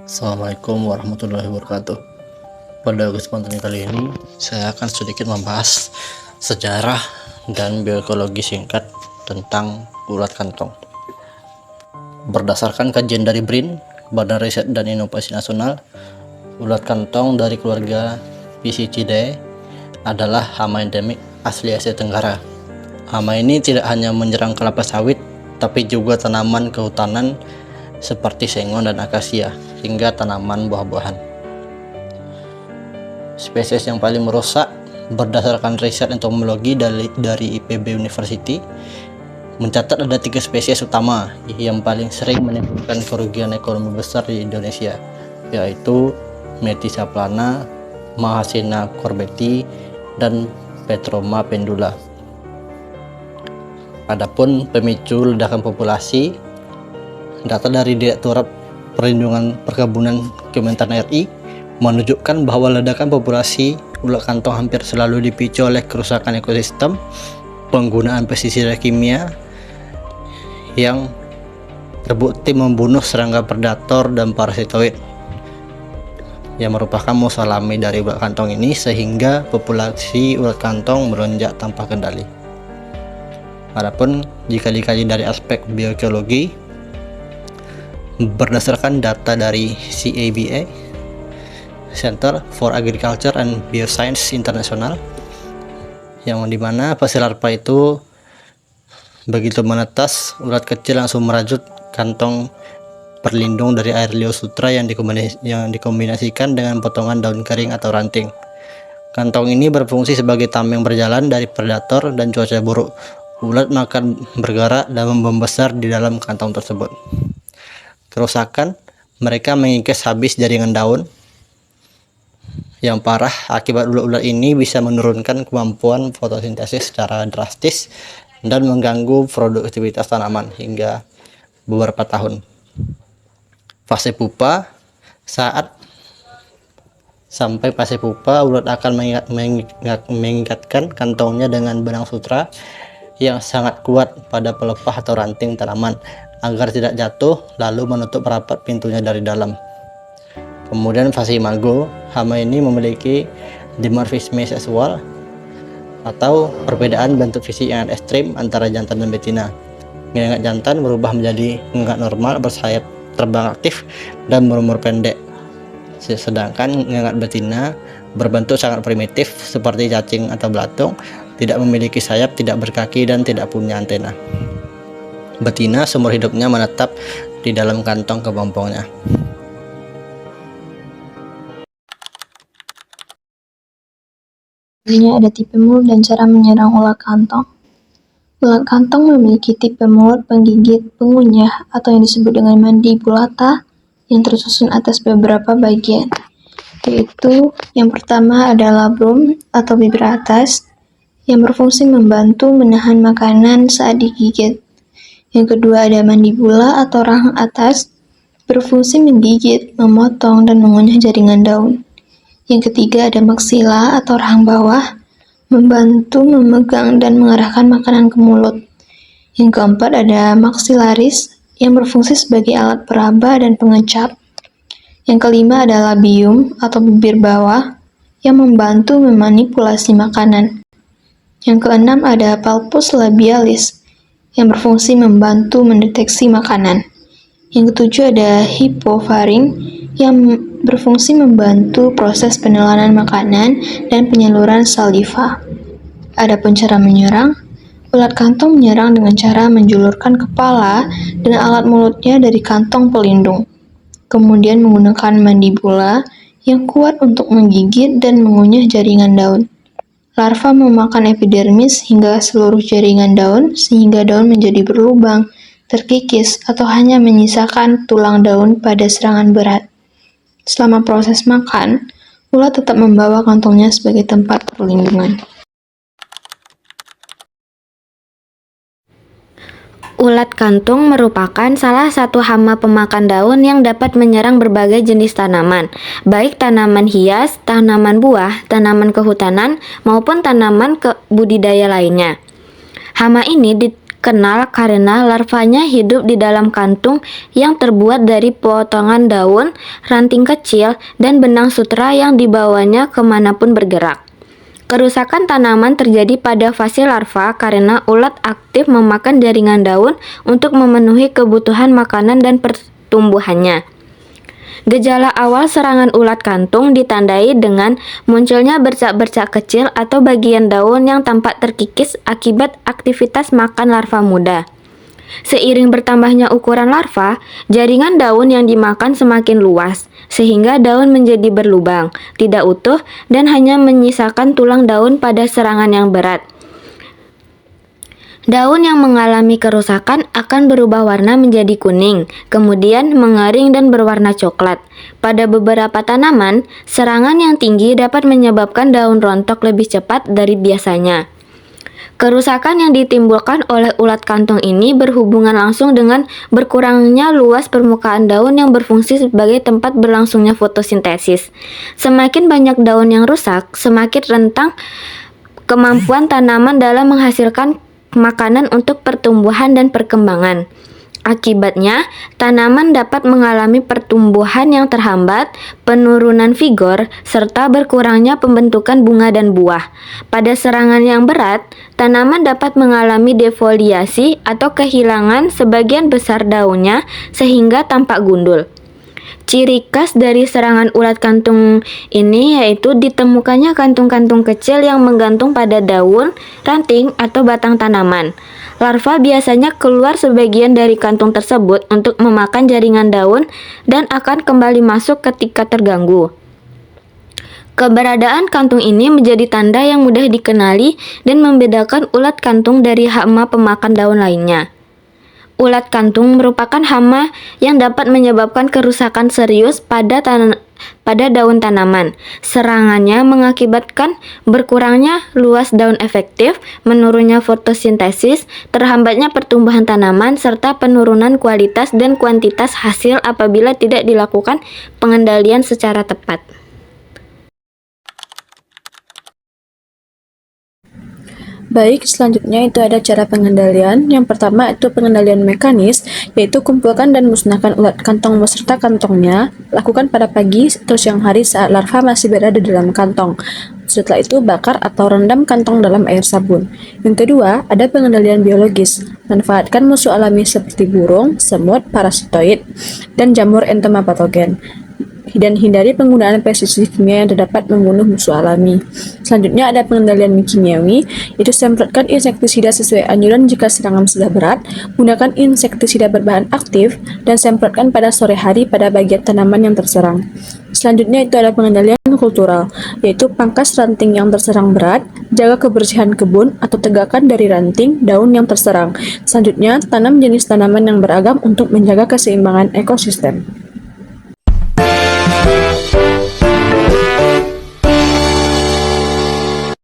Assalamualaikum warahmatullahi wabarakatuh. Pada kesempatan kali ini, saya akan sedikit membahas sejarah dan biologi singkat tentang ulat kantong. Berdasarkan kajian dari BRIN, Badan Riset dan Inovasi Nasional, ulat kantong dari keluarga Piscidae adalah hama endemik asli Asia Tenggara. Hama ini tidak hanya menyerang kelapa sawit, tapi juga tanaman kehutanan seperti sengon dan akasia, hingga tanaman buah-buahan. Spesies yang paling merusak berdasarkan riset entomologi dari IPB University mencatat ada 3 spesies utama yang paling sering menimbulkan kerugian ekonomi besar di Indonesia, yaitu Metysa plana, Mahasina corbeti, dan Petroma pendula. Adapun pemicu ledakan populasi, data dari Direktorat Perlindungan Perkebunan Kementan RI menunjukkan bahwa ledakan populasi ulat kantong hampir selalu dipicu oleh kerusakan ekosistem, penggunaan pestisida kimia yang terbukti membunuh serangga predator dan parasitoid yang merupakan musuh alami dari ulat kantong ini, sehingga populasi ulat kantong melonjak tanpa kendali. Adapun jika dikaji dari aspek biogeologi, berdasarkan data dari CABA Center for Agriculture and Bioscience International, yang dimana fase larva itu begitu menetas, ulat kecil langsung merajut kantong perlindung dari air liu sutra yang dikombinasikan dengan potongan daun kering atau ranting. Kantong ini berfungsi sebagai tameng berjalan dari predator dan cuaca buruk. Ulat makan bergerak dan membesar di dalam kantong tersebut. Kerusakan, mereka mengikis habis jaringan daun. Yang parah, akibat ulat-ulat ini bisa menurunkan kemampuan fotosintesis secara drastis dan mengganggu produktivitas tanaman hingga beberapa tahun. Fase pupa, saat sampai fase pupa, ulat akan mengikatkan kantongnya dengan benang sutra yang sangat kuat pada pelepah atau ranting tanaman agar tidak jatuh, lalu menutup rapat pintunya dari dalam. Kemudian fase imago, hama ini memiliki dimorfisme seksual atau perbedaan bentuk fisik yang ekstrim antara jantan dan betina. Ngengat jantan berubah menjadi ngengat normal, bersayap terbang aktif dan berumur pendek, sedangkan ngengat betina berbentuk sangat primitif seperti cacing atau belatung, tidak memiliki sayap, tidak berkaki, dan tidak punya antena. Betina seumur hidupnya menetap di dalam kantong kepompongnya. Selanjutnya ada tipe mulut dan cara menyerang ulat kantong. Ulat kantong memiliki tipe mulut penggigit pengunyah atau yang disebut dengan mandibulata yang tersusun atas beberapa bagian, yaitu yang pertama ada labrum atau bibir atas yang berfungsi membantu menahan makanan saat digigit. Yang kedua ada mandibula atau rahang atas, berfungsi menggigit, memotong, dan mengunyah jaringan daun. Yang ketiga ada maksila atau rahang bawah, membantu memegang dan mengarahkan makanan ke mulut. Yang keempat ada maksilaris, yang berfungsi sebagai alat peraba dan pengecap. Yang kelima ada labium atau bibir bawah, yang membantu memanipulasi makanan. Yang keenam ada palpus labialis, yang berfungsi membantu mendeteksi makanan. Yang ketujuh ada hipofaring, yang berfungsi membantu proses penelangan makanan dan penyaluran saliva. Adapun cara menyerang, ulat kantong menyerang dengan cara menjulurkan kepala dan alat mulutnya dari kantong pelindung, kemudian menggunakan mandibula yang kuat untuk menggigit dan mengunyah jaringan daun. Larva memakan epidermis hingga seluruh jaringan daun, sehingga daun menjadi berlubang, terkikis, atau hanya menyisakan tulang daun pada serangan berat. Selama proses makan, ulat tetap membawa kantongnya sebagai tempat perlindungan. Ulat kantung merupakan salah satu hama pemakan daun yang dapat menyerang berbagai jenis tanaman, baik tanaman hias, tanaman buah, tanaman kehutanan, maupun tanaman budidaya lainnya. Hama ini kenal karena larvanya hidup di dalam kantung yang terbuat dari potongan daun, ranting kecil, dan benang sutera yang dibawanya kemanapun bergerak. Kerusakan tanaman terjadi pada fase larva karena ulat aktif memakan jaringan daun untuk memenuhi kebutuhan makanan dan pertumbuhannya. Gejala awal serangan ulat kantung ditandai dengan munculnya bercak-bercak kecil atau bagian daun yang tampak terkikis akibat aktivitas makan larva muda. Seiring bertambahnya ukuran larva, jaringan daun yang dimakan semakin luas, sehingga daun menjadi berlubang, tidak utuh, dan hanya menyisakan tulang daun pada serangan yang berat. Daun yang mengalami kerusakan akan berubah warna menjadi kuning, kemudian mengering dan berwarna coklat. Pada beberapa tanaman, serangan yang tinggi dapat menyebabkan daun rontok lebih cepat dari biasanya. Kerusakan yang ditimbulkan oleh ulat kantung ini berhubungan langsung dengan berkurangnya luas permukaan daun yang berfungsi sebagai tempat berlangsungnya fotosintesis. Semakin banyak daun yang rusak, semakin rentang kemampuan tanaman dalam menghasilkan makanan untuk pertumbuhan dan perkembangan. Akibatnya, tanaman dapat mengalami pertumbuhan yang terhambat, penurunan vigor, serta berkurangnya pembentukan bunga dan buah. Pada serangan yang berat, tanaman dapat mengalami defoliasi atau kehilangan sebagian besar daunnya sehingga tampak gundul. Ciri khas dari serangan ulat kantung ini yaitu ditemukannya kantung-kantung kecil yang menggantung pada daun, ranting, atau batang tanaman. Larva biasanya keluar sebagian dari kantung tersebut untuk memakan jaringan daun dan akan kembali masuk ketika terganggu. Keberadaan kantung ini menjadi tanda yang mudah dikenali dan membedakan ulat kantung dari hama pemakan daun lainnya. Ulat kantung merupakan hama yang dapat menyebabkan kerusakan serius pada daun tanaman. Serangannya mengakibatkan berkurangnya luas daun efektif, menurunnya fotosintesis, terhambatnya pertumbuhan tanaman, serta penurunan kualitas dan kuantitas hasil apabila tidak dilakukan pengendalian secara tepat. Baik, selanjutnya itu ada cara pengendalian. Yang pertama itu pengendalian mekanis, yaitu kumpulkan dan musnahkan ulat kantong beserta kantongnya. Lakukan pada pagi atau siang hari saat larva masih berada di dalam kantong. Setelah itu bakar atau rendam kantong dalam air sabun. Yang kedua, ada pengendalian biologis. Manfaatkan musuh alami seperti burung, semut, parasitoid, dan jamur entomopatogen. Dan hindari penggunaan pestisida kimia yang dapat membunuh musuh alami. Selanjutnya ada pengendalian kimiawi, yaitu semprotkan insektisida sesuai anjuran jika serangan sudah berat, gunakan insektisida berbahan aktif, dan semprotkan pada sore hari pada bagian tanaman yang terserang. Selanjutnya itu ada pengendalian kultural, yaitu pangkas ranting yang terserang berat, jaga kebersihan kebun atau tegakkan dari ranting daun yang terserang. Selanjutnya, tanam jenis tanaman yang beragam untuk menjaga keseimbangan ekosistem.